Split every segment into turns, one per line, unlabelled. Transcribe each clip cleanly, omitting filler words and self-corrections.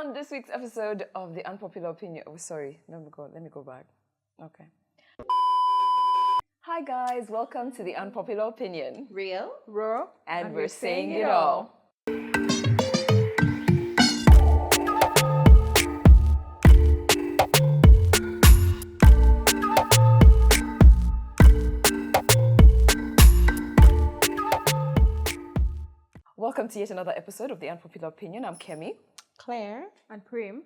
On this week's episode of the Unpopular Opinion... Oh, sorry. Let me go back. Okay. Hi, guys. Welcome to the Unpopular Opinion.
Real,
Raw, and we're saying it all. Welcome to yet another episode of the Unpopular Opinion. I'm Kemi.
Claire,
and Prim.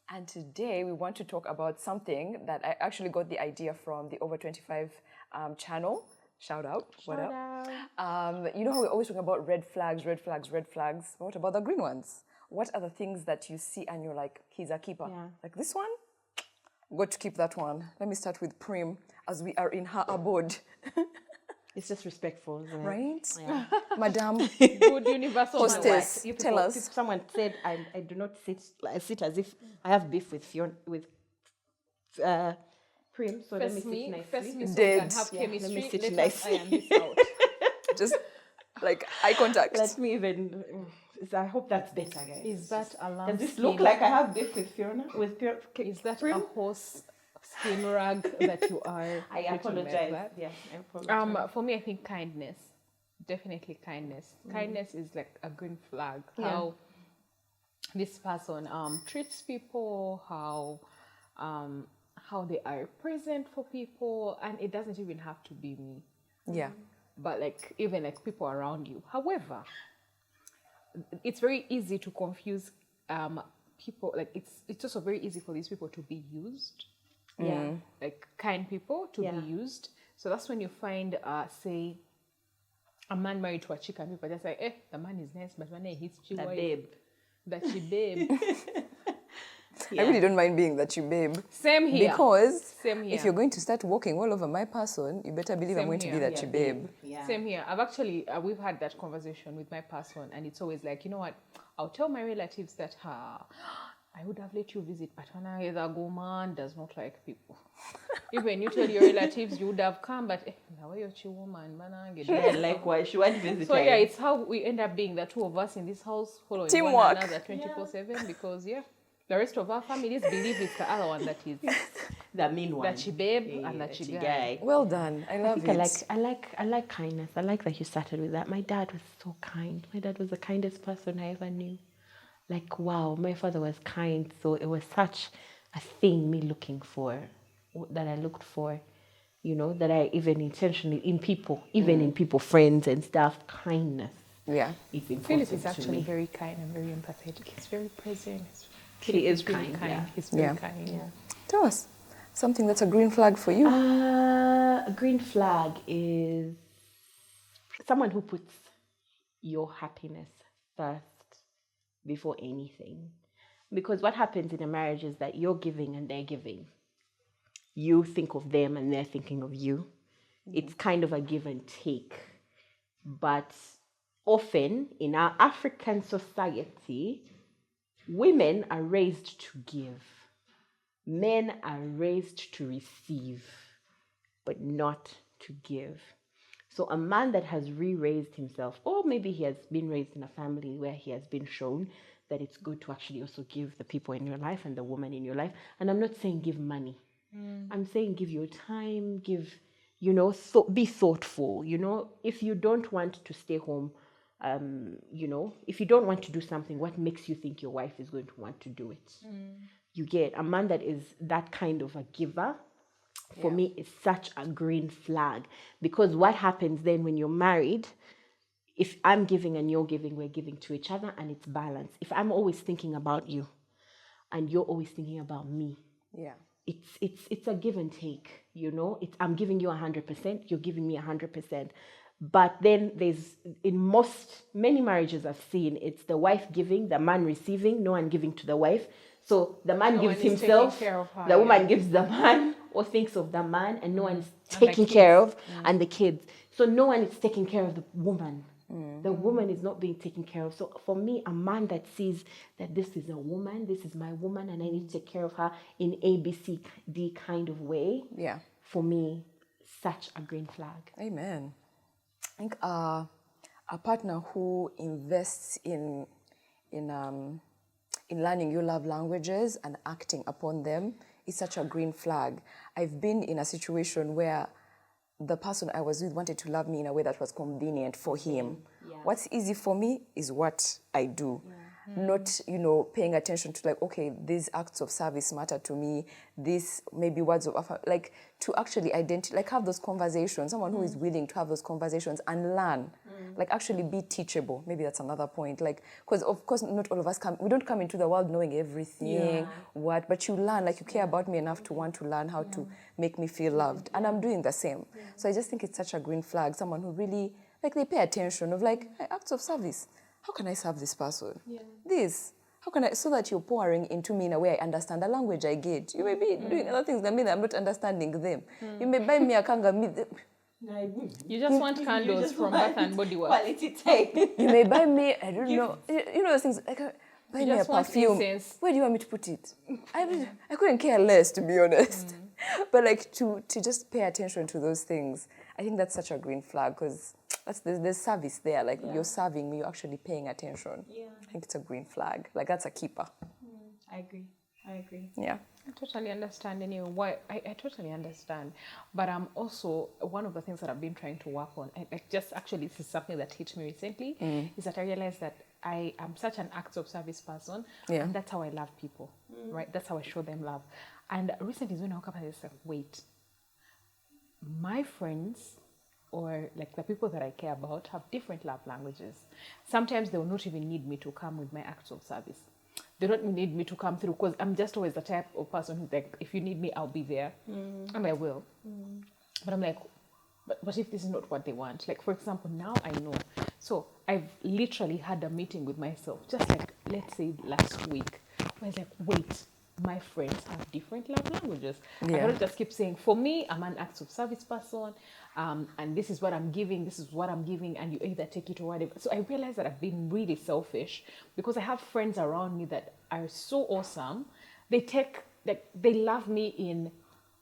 And today we want to talk about something that I actually got the idea from the Over 25 channel. Shout out. What up? You know how we're always talking about red flags, red flags, red flags. What about the green ones? What are the things that you see and you're like, he's a keeper?
Yeah.
Like this one? Got to keep that one. Let me start with Prim as we are in her abode.
it's just respectful, isn't it?
Right?
Yeah.
Madam.
Good universal
Hostess.
If
Tell us.
If someone said I do not sit, I sit as if I have beef with Fiona, with Prim, so let me sit nicely.
First me so
Dead.
we can have
Yeah,
chemistry.
let me sit
Let us
nicely.
iron this out.
Just like eye contact.
Let me even. I hope that's better, guys.
Is that a lamb
Does this
skin?
look like I have beef with Fiona?
Is that
Prim?
a horse skin rag that you are?
I
putting
apologize.
like that?
Yeah, I apologize.
For me, I think kindness. Definitely kindness. Kindness is like a green flag.
Yeah.
How this person treats people, how they are present for people, and it doesn't even have to be me.
Yeah.
But like even like people around you. However, it's very easy to confuse people. Like it's also very easy for these people to be used.
Yeah.
Like kind people to
Yeah.
be used. So that's when you find say a man married to a chick and people just like, the man is nice, but when he hits you,
That babe.
that she babe.
I really don't mind being that you babe.
Same here.
Because
Same here.
if you're going to start walking all over my person, you better believe I'm
Same
going to be
here.
that you babe.
Yeah.
Same here. I've actually, we've had that conversation with my person, and it's always like, you know what? I'll tell my relatives that I would have let you visit, but when the woman does not like people. Even you tell your relatives you would have come, but now you're a woman,
Yeah, likewise, she won't visit.
So yeah, it's how we end up being the two of us in this house following
Teamwork.
one another 24/7 because the rest of our families believe it's the other one that is
the mean one.
that she babe and that she guy.
Well done. I love it.
I like kindness. I like that you started with that. My dad was so kind. My dad was the kindest person I ever knew. Like, wow, my father was kind. So it was such a thing that I looked for, that I even intentionally, in people, friends and stuff, kindness.
Yeah.
It's important
Philip is
to
actually
me.
very kind and very empathetic. He's very present.
He is
really
kind, yeah.
He's very
Yeah.
kind.
Yeah.
Tell us something that's a green flag for you.
A green flag is someone who puts your happiness first before anything. Because what happens in a marriage is that you're giving and they're giving. You think of them and they're thinking of you. It's kind of a give and take. But often in our African society, women are raised to give. Men are raised to receive, but not to give. So a man that has re-raised himself, or maybe he has been raised in a family where he has been shown that it's good to actually also give the people in your life and the woman in your life. And I'm not saying give money. I'm saying give your time, be thoughtful. If you don't want to stay home, if you don't want to do something, what makes you think your wife is going to want to do it? You get a man that is that kind of a giver. For me, is such a green flag, because what happens then when you're married, if I'm giving and you're giving, we're giving to each other and it's balanced. If I'm always thinking about you and you're always thinking about me, it's a give and take, I'm giving you 100%, you're giving me 100%. But then many marriages I've seen, it's the wife giving, the man receiving, no one giving to the wife. So the man gives himself, the woman gives the man, or thinks of the man, and no one is taking care of, and the kids. So no one is taking care of the woman. The woman is not being taken care of. So for me, a man that sees that this is a woman, this is my woman, and I need to take care of her in A, B, C, D kind of way.
Yeah.
For me, such a green flag.
Amen. I think a partner who invests in in learning your love languages and acting upon them is such a green flag. I've been in a situation where the person I was with wanted to love me in a way that was convenient for him. Yeah. What's easy for me is what I do. Yeah. Not, paying attention to like, okay, these acts of service matter to me, this maybe words of affirmation, like to actually identify, like have those conversations, someone who is willing to have those conversations and learn, like actually be teachable. Maybe that's another point. Like, because of course, not all of us we don't come into the world knowing everything, but you learn, like you care about me enough to want to learn how to make me feel loved. And I'm doing the same. So I just think it's such a green flag, someone who really, like they pay attention of like acts of service. How can I serve this person? This. How can I, so that you're pouring into me in a way I understand the language I get. You may be doing other things that mean I'm not understanding them. You may buy me a kanga.
You just want candles from Bath and Body Works.
Quality tape.
You may buy me, I don't know, those things, like buy me a perfume.
Incense.
Where do you want me to put it? I couldn't care less, to be honest. But like to just pay attention to those things, I think that's such a green flag because there's service there. Like you're serving me, you're actually paying attention. Yeah. I think it's a green flag. Like that's a keeper.
I agree.
Yeah.
I totally understand anyway. Why I totally understand. But also one of the things that I've been trying to work on, and just actually this is something that hit me recently, is that I realized that I am such an acts of service person.
Yeah.
And that's how I love people. Right? That's how I show them love. And recently when I woke up I was like, wait, my friends or like the people that I care about have different love languages. Sometimes they will not even need me to come with my acts of service. They don't need me to come through because I'm just always the type of person who's like, if you need me, I'll be there. And I will. But I'm like, but if this is not what they want? Like, for example, now I know. So I've literally had a meeting with myself, just like, let's say last week. I was like, wait, my friends have different love languages. I cannot just keep saying, for me, I'm an acts of service person. And this is what I'm giving, and you either take it or whatever. So I realized that I've been really selfish because I have friends around me that are so awesome. They love me in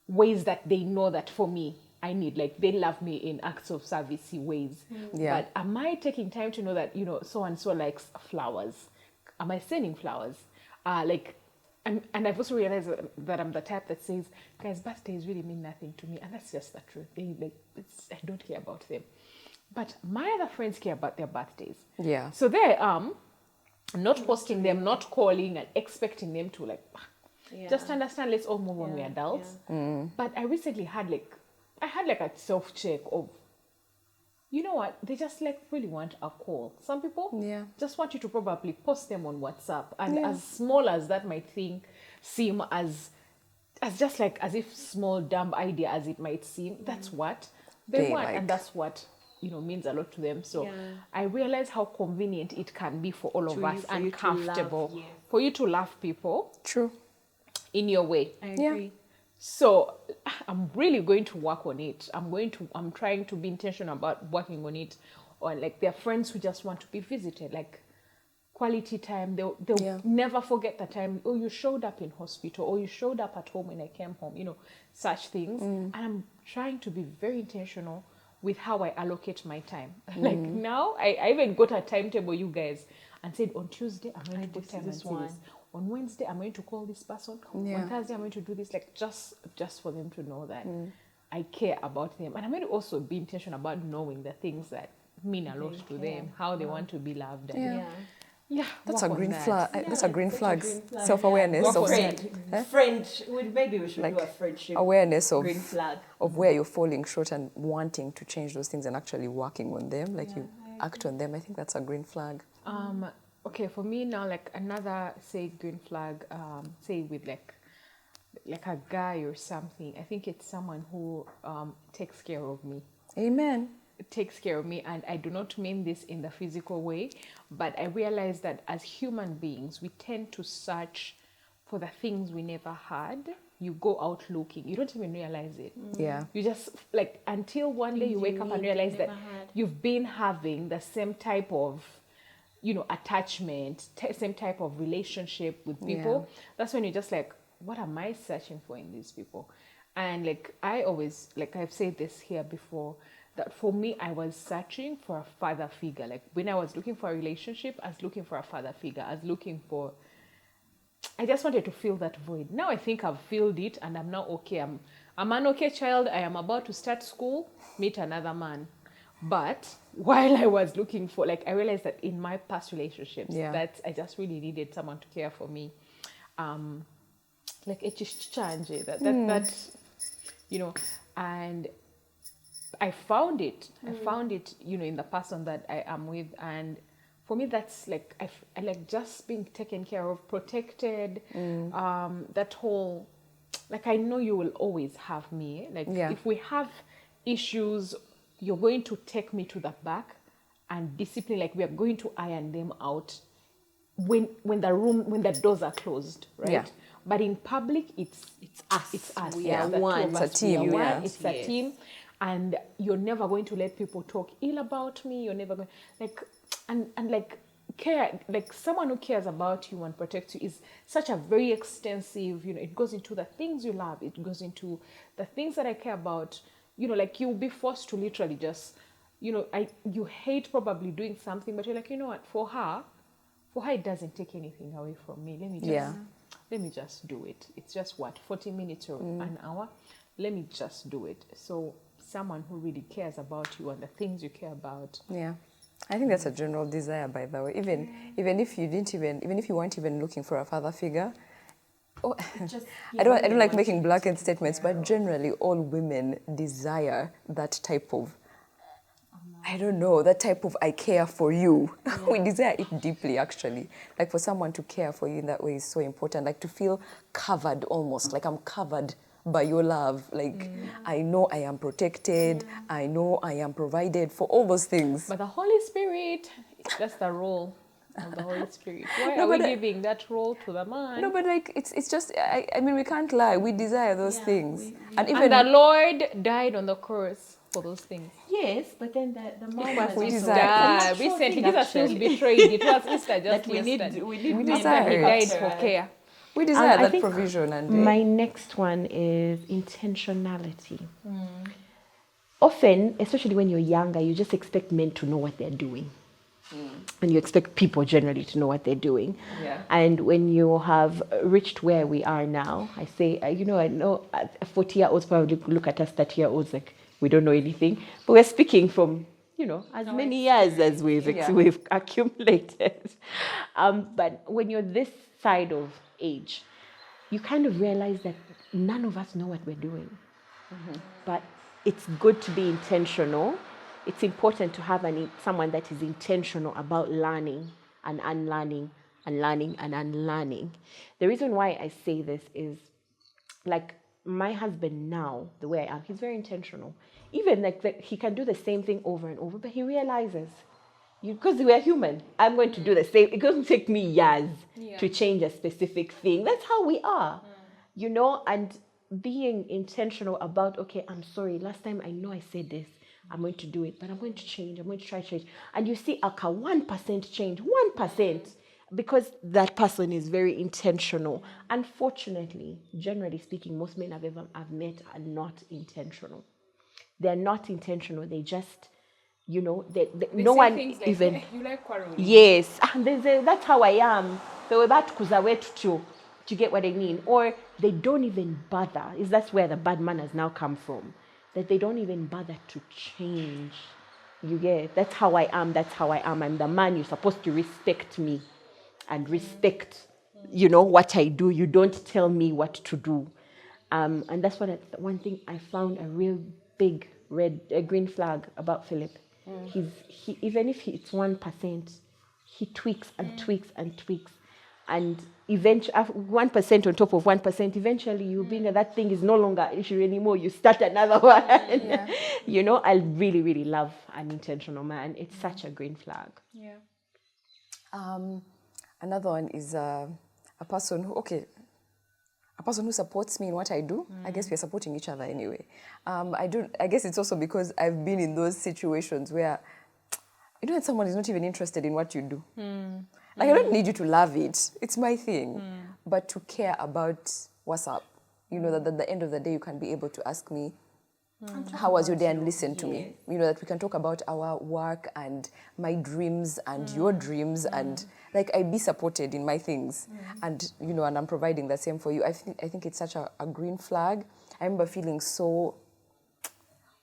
ways that they know that for me, I need. Like they love me in acts of servicey ways. But am I taking time to know that, so and so likes flowers? Am I sending flowers? And I've also realized that I'm the type that says, guys, birthdays really mean nothing to me. And that's just the truth. I don't care about them. But my other friends care about their birthdays. Yeah. So there I am, not posting them, not calling and expecting them to just understand, let's all move on, we're adults. But I recently had a self-check of, you know what, they just really want a call. Some people just want you to probably post them on WhatsApp. And as small as that might seem as just as if small, dumb idea as it might seem, that's what they want. And that's what, means a lot to them. So I realize how convenient it can be for all of us and comfortable for you to love people. True. In your way.
I agree.
So I'm really going to work on it. I'm trying to be intentional about working on it. Or there are friends who just want to be visited, quality time. They'll never forget the time. Oh, you showed up in hospital, or you showed up at home when I came home. Such things. And I'm trying to be very intentional with how I allocate my time. Now, I even got a timetable, you guys, and said on Tuesday I'm going to put time this one. On Wednesday, I'm going to call this person. On Thursday, I'm going to do this, just for them to know that I care about them. And I'm going to also be intentional about knowing the things that mean a lot to them, how they want to be loved. And
that's a green flag. That's a green flag. Self-awareness.
Maybe we should do a friendship.
Awareness of
green flag.
Of where you're falling short and wanting to change those things and actually working on them, you act on them. I think that's a green flag.
Okay, for me now, another, say, green flag, say with a guy or something, I think it's someone who takes care of me.
Amen.
Takes care of me, and I do not mean this in the physical way, but I realize that as human beings, we tend to search for the things we never had. You go out looking, you don't even realize it. Yeah. You just, until one day you wake up and realize that you've been having the same type of attachment, same type of relationship with people. That's when you're just what am I searching for in these people? And I always, I've said this here before, that for me, I was searching for a father figure. When I was looking for a relationship, I was looking for a father figure. I was looking for I just wanted to fill that void. Now I think I've filled it and I'm now okay. I'm an okay child. I am about to start school, meet another man. But while I was looking for, like, I realized that in my past relationships, that I just really needed someone to care for me. Like, that, you know, and I found it. I found it, you know, in the person that I am with. And for me, that's like, I like just being taken care of, protected, that whole, like, I know you will always have me. Like, if we have issues, you're going to take me to the back and discipline, like, we are going to iron them out when the doors are closed, right? Yeah. But in public, it's us. It's us.
We are one.
It's a team.
It's a team. And you're never going to let people talk ill about me. You're never going, like, and like, care, like, someone who cares about you and protects you is such a very extensive, you know, it goes into the things you love. It goes into the things that I care about. You know, like, you'll be forced to literally just, you know, you hate probably doing something, but you're like, you know what, for her, it doesn't take anything away from me. Let me just do it. It's just 40 minutes or an hour. Let me just do it. So someone who really cares about you and the things you care about.
Yeah. I think that's a general desire, by the way. Even if you weren't even looking for a father figure. Oh, I don't like making blanket statements, but generally all women desire that type of, I don't know, that type of I care for you. We desire it deeply, actually. Like, for someone to care for you in that way is so important. Like, to feel covered almost, like I'm covered by your love. Like, I know I am protected. I know I am provided for, all those things.
But the Holy Spirit, that's the role of the Holy Spirit. Why are we giving that role to the man?
No, but like, it's just, I mean, we can't lie. We desire those things.
And the Lord died on the cross for those things.
Yes, but then the man
we desire. Recently, Jesus was betrayed. It was Easter just
we
yesterday.
desire.
He died for care.
We desire that provision. And
my next one is intentionality. Often, especially when you're younger, you just expect men to know what they're doing. And you expect people generally to know what they're doing.
Yeah.
And when you have reached where we are now, I say, I know 40-year-olds probably look at us 30-year-olds like we don't know anything. But we're speaking from, as many years as we've accumulated. But when you're this side of age, you kind of realize that none of us know what we're doing. But it's good to be intentional. It's important to have someone that is intentional about learning and unlearning and learning and unlearning. The reason why I say this is, like, my husband now, the way I am, he's very intentional. Even like he can do the same thing over and over, but he realizes, because we are human, I'm going to do the same. It doesn't take me years to change a specific thing. That's how we are, and being intentional about, okay, I'm sorry, last time I know I said this, I'm going to do it, but I'm going to change. I'm going to try to change. And you see, 1% change, 1%, because that person is very intentional. Unfortunately, generally speaking, most men I've met are not intentional. They're not intentional. They just, no one
like,
even.
You like quarreling.
Yes, and that's how I am. So about to get what I mean, or they don't even bother. That's where the bad manners now come from. That they don't even bother to change. You get, that's how I am. I'm the man. You're supposed to respect me and respect, what I do. You don't tell me what to do. And that's one thing I found a real big green flag about Philip. He even if it's 1%, he tweaks and tweaks and tweaks. And eventually, 1% on top of 1%, eventually you'll be that thing is no longer an issue anymore. You start another one. I really, really love an intentional man. It's such a green flag.
Yeah.
Another one is a person who supports me in what I do. I guess we're supporting each other anyway. I guess it's also because I've been in those situations where, when someone is not even interested in what you do. Like, I don't need you to love it. It's my thing. But to care about what's up. That at the end of the day, you can be able to ask me, how was your day, and listen to me. You know, that we can talk about our work and my dreams and your dreams, and like I be supported in my things, and you know, and I'm providing the same for you. I think it's such a green flag. I remember feeling so,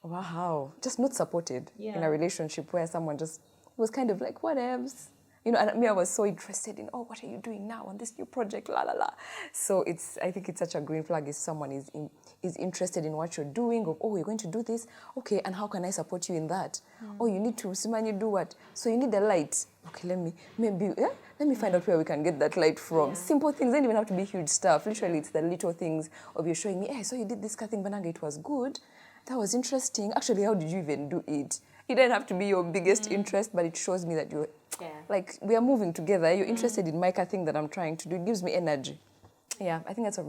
wow, just not supported in a relationship where someone just was kind of like, whatevs. You know, and me, I was so interested in, what are you doing now on this new project, la la la. So I think it's such a green flag if someone is interested in what you're doing, or, you're going to do this, okay, and how can I support you in that? You need to, you do what? So you need a light. Okay, let me find out where we can get that light from. Simple things, don't even have to be huge stuff. Literally, it's the little things of you showing me, so you did this thing, Bananga, it was good. That was interesting. Actually, how did you even do it? It didn't have to be your biggest interest, but it shows me that you're, like, we are moving together. You're interested in my thing that I'm trying to do. It gives me energy. Yeah, I think it's a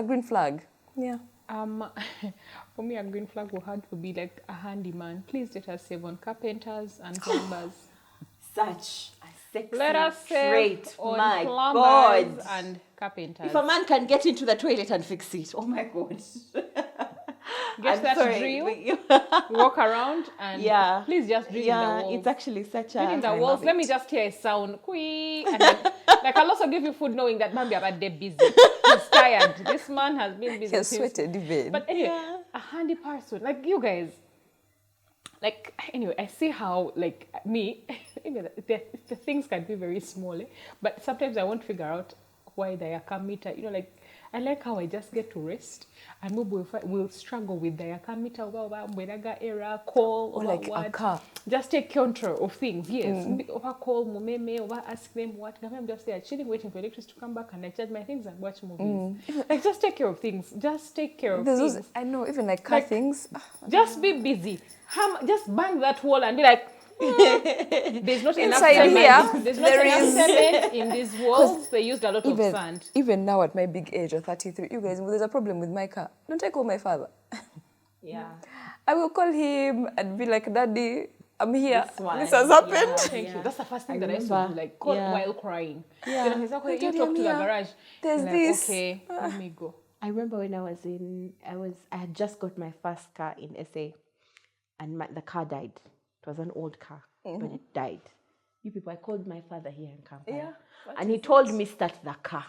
green flag. Yeah.
For me, a green flag will have to be like a handyman. Please let us save on carpenters and plumbers.
Such a sexy
let us
trait.
Save on
my
plumbers
God.
and carpenters.
If a man can get into the toilet and fix it, oh my God.
Get that drill, walk around, and please just drill in the walls.
It's actually such a...
Drill in the walls. Let me just hear a sound. And then, like, I'll also give you food knowing that man be about day busy. He's tired. This man has been busy.
He's sweated even.
But anyway, a handy person. Like, you guys. Like, anyway, I see how, like, me, the things can be very small. But sometimes I won't figure out why the yaka meter, you know, like, I like how I just get to rest, and we'll struggle with the yaka meter, error, call,
or like
what.
a car.
Just take control of things, yes. Over call, over ask them what. I'm just there chilling, waiting for electricity to come back, and I charge my things and watch movies. Like, just take care of things. Just take care of things.
I know, even like car things.
Just be busy. Just bang that wall and be like, there's not enough
cement.
There's not enough cement in these walls. They used a lot of sand.
Even now at my big age of 33, you guys, there's a problem with my car. Don't I call my father?
Yeah.
I will call him and be like, Daddy, I'm here. This has happened.
Thank you. That's the first thing that I used to do, like call while crying. You know, he's like, okay, you talk to the garage.
There's
like,
this.
Okay, let me go.
I remember when I had just got my first car in SA, and the car died. It was an old car, but it died. You people, I called my father here in Kampala, and he told me start the car,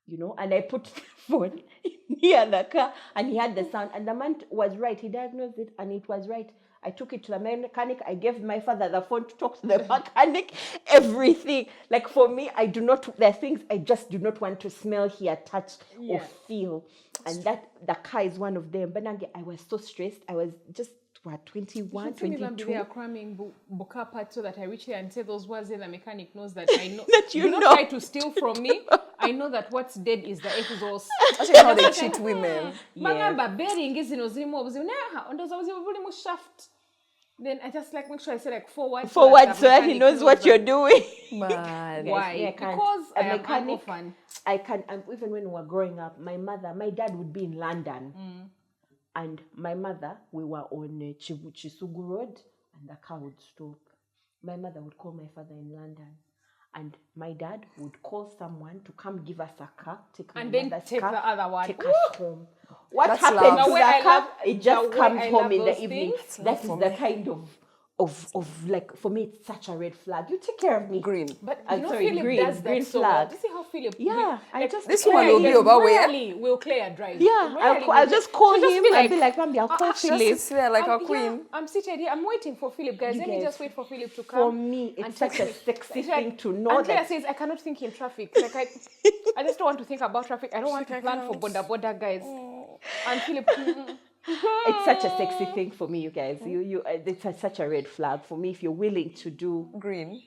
you know, and I put the phone near the car, and he had the sound, and the man was right. He diagnosed it, and it was right. I took it to the mechanic. I gave my father the phone to talk to the mechanic, everything. Like, for me, there are things I just do not want to smell, hear, touch, or feel. And the car is one of them. But I was so stressed. I was just, 21, 22.
They are cramming book part so that I reach here and say those words, and the mechanic knows that I know.
That you
do
know.
not try to steal from me. I know that what's dead is the exhaust.
That's how they cheat women.
Then I just like make sure I say like forward
so that he knows what you're doing.
Man.
Why? Because I am an orphan.
I can, and even when we were growing up, my dad would be in London. And my mother, we were on Chisugu Road, and the car would stop. My mother would call my father in London, and my dad would call someone to come give us a car, take
and then take
car,
the other one,
take us home. What
That's
happened
love.
to the car? It just comes
I
home in
love
the evening.
things.
That is the kind of like, for me, it's such a red flag. You take care of me.
Green.
But
I'm
you know,
sorry,
Philip
green,
does that
green
so
flag.
well. Do you see how Philip?
Yeah,
This one will be over where?
Rarely will Claire drive.
Yeah,
Rarely
I'll
will
just call
she'll
him
just
and be like, Mambi, I'll call
She
Philip.
sits there like a queen.
Yeah, I'm seated here. I'm waiting for Philip, guys. Let me just wait for Philip to come.
For me, it's such a sexy thing to know
and Claire
that.
says, I cannot think in traffic. Like I just don't want to think about traffic. I don't want to plan for border guys. And Philip,
It's such a sexy thing for me, you guys. It's such a red flag for me if you're willing to do
green.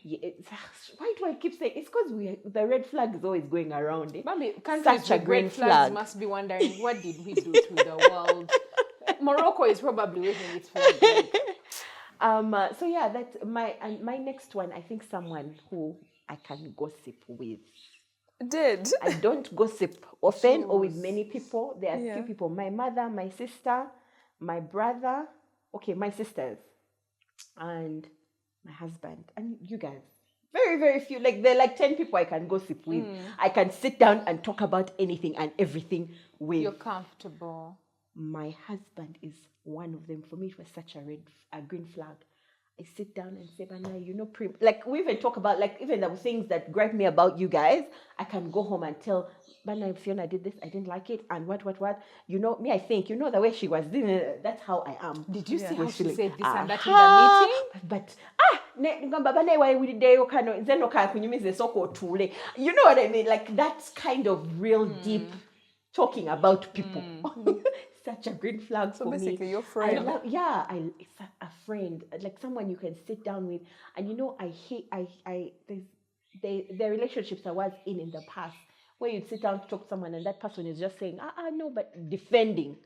Why do I keep saying it's because the red flag is always going around it.
Mommy, countries
Such a
with
green
red flags
flag.
must be wondering what did we do to the world. Morocco is probably waving its flag.
So yeah, that's my next one. I think someone who I can gossip with. I don't gossip often or with many people. There are few people. My mother, my sister, my brother. Okay, my sisters, and my husband, and you guys. Very, very few. Like, there are like 10 people I can gossip with. I can sit down and talk about anything and everything with.
You're comfortable.
My husband is one of them. For me, it was such a green flag. I sit down and say, Bana, you know, Prim, like we even talk about, like even the things that gripe me about you guys, I can go home and tell, Bana, Fiona did this, I didn't like it, and what. You know, me, I think, you know, the way she was doing it, that's how I am.
Did you see how she
Feeling,
said this and that in the meeting?
But, you know what I mean? Like that's kind of real deep talking about people. Such a green flag for me.
So basically, your friend.
It's a friend, like someone you can sit down with. And you know, the relationships I was in the past, where you'd sit down to talk to someone and that person is just saying, no, but defending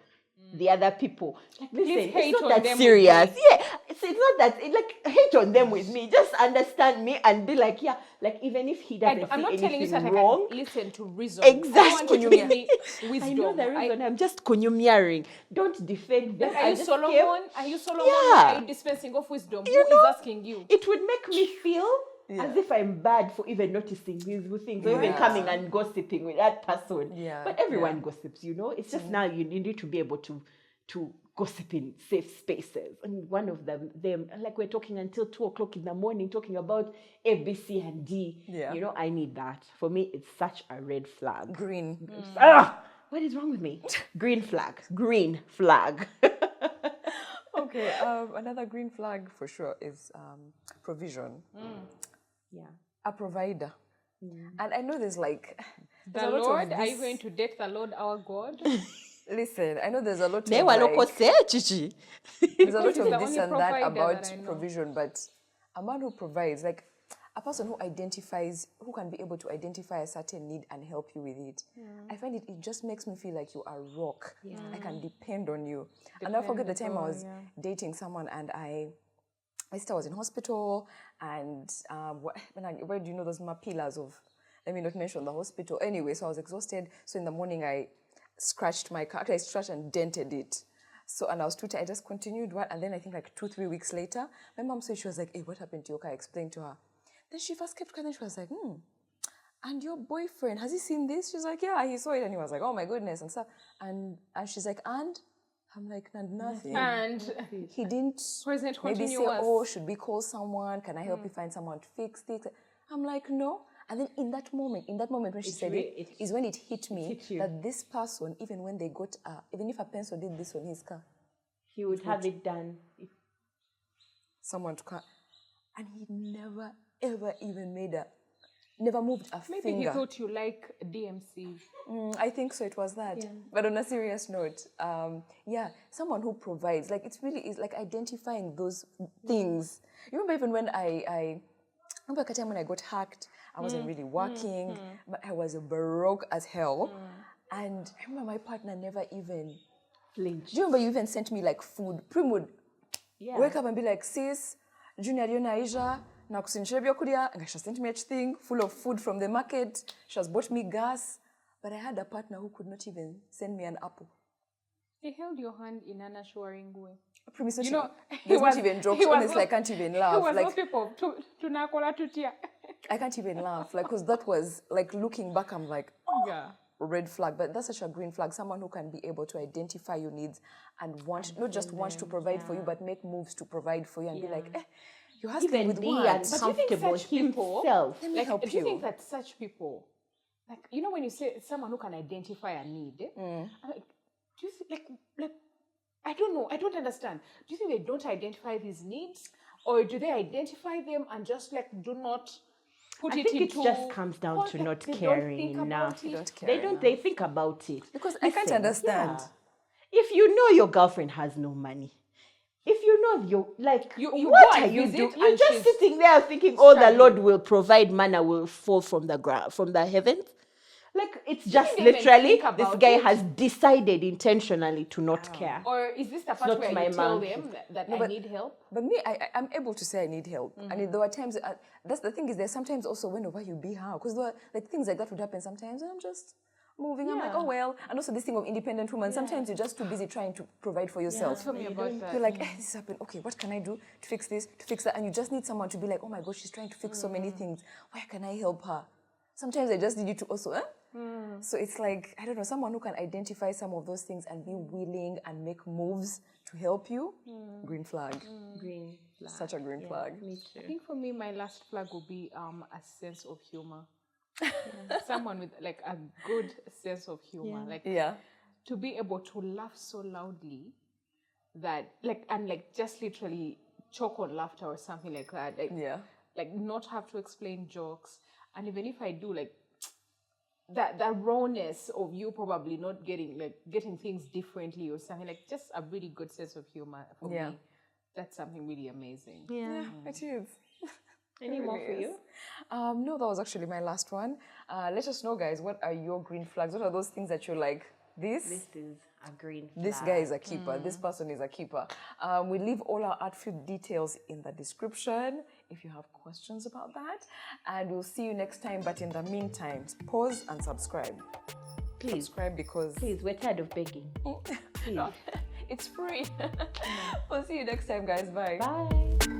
the other people. Like, listen, it's not that serious. Yeah, it's not that, like, hate on them with me. Just understand me and be like, yeah, like, even if he doesn't
I'm
see
not telling you that
wrong,
I can listen to reason.
Exactly.
I want you to give me wisdom.
I know the reason. I'm just conyumiaring. Don't defend them.
Are you Solomon? Are you Solomon?
Yeah.
Are you dispensing of wisdom?
You
Who
know,
is asking you?
It would make me feel as if I'm bad for even noticing these things, or even coming and gossiping with that person.
Yeah.
But everyone gossips, you know. It's just now you need to be able to gossip in safe spaces. And one of them, like we're talking until 2:00 in the morning, talking about A, B, C, and D.
Yeah.
You know, I need that. For me, it's such a red flag.
Green.
What is wrong with me? Green flag. Green flag.
Okay, another green flag for sure is provision.
Yeah.
A provider. And I know there's like...
The Lord, are you going to date the Lord our God?
Listen, I know there's a lot of
There's
a lot of
Because
this
he's the
and
only
that
provider
about
that I know.
provision, but a man who provides, like a person who can be able to identify a certain need and help you with it. I find it just makes me feel like you are a rock. I can depend on you. And I forget the time I was dating someone and I was in hospital and where do you know those pillars of, let me not mention the hospital. Anyway, so I was exhausted. So in the morning I scratched my car. I scratched and dented it. So, and I was too tired. I just continued. And then I think like 2-3 weeks later, my mom said, she was like, hey, what happened to your car? I explained to her. Then she first kept quiet and she was like, and your boyfriend, has he seen this? She's like, yeah, he saw it. And he was like, oh my goodness. And stuff. And she's like, and? I'm like, nothing.
And
he didn't
wasn't
maybe say,
continuous.
oh, should we call someone? Can I help you find someone to fix this? I'm like, no. And then in that moment when she said it, is when it hit me that this person, even when they got, even if a pencil did this on his car,
he would have it done.
Someone to car. And he never, ever even never moved a finger.
Maybe he thought you like DMC.
I think so, it was that. Yeah. But on a serious note, someone who provides, like it really is like identifying those things. You remember even when I remember a time when I got hacked, I wasn't really working, but I was broke as hell. And I remember my partner never even flinched. Do you remember you even sent me like food? Prim would wake up and be like, sis, Junior, you Aisha, na kusinjira byokurya, and she sent me a thing full of food from the market. She has bought me gas. But I had a partner who could not even send me an apple.
He held your hand in an assuring way.
You know, he was not even jokes. Honestly, I can't even laugh.
He was like, people to nakola tutia.
I can't even laugh, like, because that was like looking back. I'm like, red flag. But that's such a green flag. Someone who can be able to identify your needs and not just want to provide for you, but make moves to provide for you and be like, your husband with what?
But do you think such people?
Let me help
you. Do you think that such people, like, you know, when you say someone who can identify a need, like, do you think, like, I don't know, I don't understand. Do you think they don't identify these needs, or do they identify them and just like do not put
I
it
think
into?
it just comes down to not caring enough. They think about it
because I can't understand.
If you know your girlfriend has no money, if you know
you
what are you doing? You're just sitting there thinking, oh, the Lord will provide, manna will fall from the ground, from the heavens. Like, it's just literally, this guy has decided intentionally to not care.
Or is this the part where you tell them that I need help?
But me, I'm able to say I need help. And there are times, that's the thing is, there's sometimes also whenever you be how, because like things like that would happen sometimes, and I'm just moving. I'm like, oh well. And also this thing of independent woman, sometimes you're just too busy trying to provide for yourself.
Tell me about that.
You're like, this happened. Okay, what can I do to fix this, to fix that? And you just need someone to be like, oh my gosh, she's trying to fix so many things. Where can I help her? Sometimes I just need you to also, So it's like, I don't know, someone who can identify some of those things and be willing and make moves to help you. Green flag.
Green flag.
Such a green flag.
Me too.
I think for me, my last flag will be a sense of humor. Someone with like a good sense of humor. Like to be able to laugh so loudly that like just literally choke on laughter or something like that. Like not have to explain jokes. And even if I do, like that rawness of you probably not getting things differently or something, like just a really good sense of humor for me. That's something really amazing.
Yeah, it is.
Any more for you?
No, that was actually my last one. Let us know, guys, what are your green flags? What are those things that you're like, this
is a green flag.
This guy is a keeper. This person is a keeper. We leave all our outfit details in the description if you have questions about that. And we'll see you next time. But in the meantime, pause and subscribe.
Please.
Subscribe because...
Please, we're tired of begging. Please.
It's free. We'll see you next time, guys. Bye.
Bye.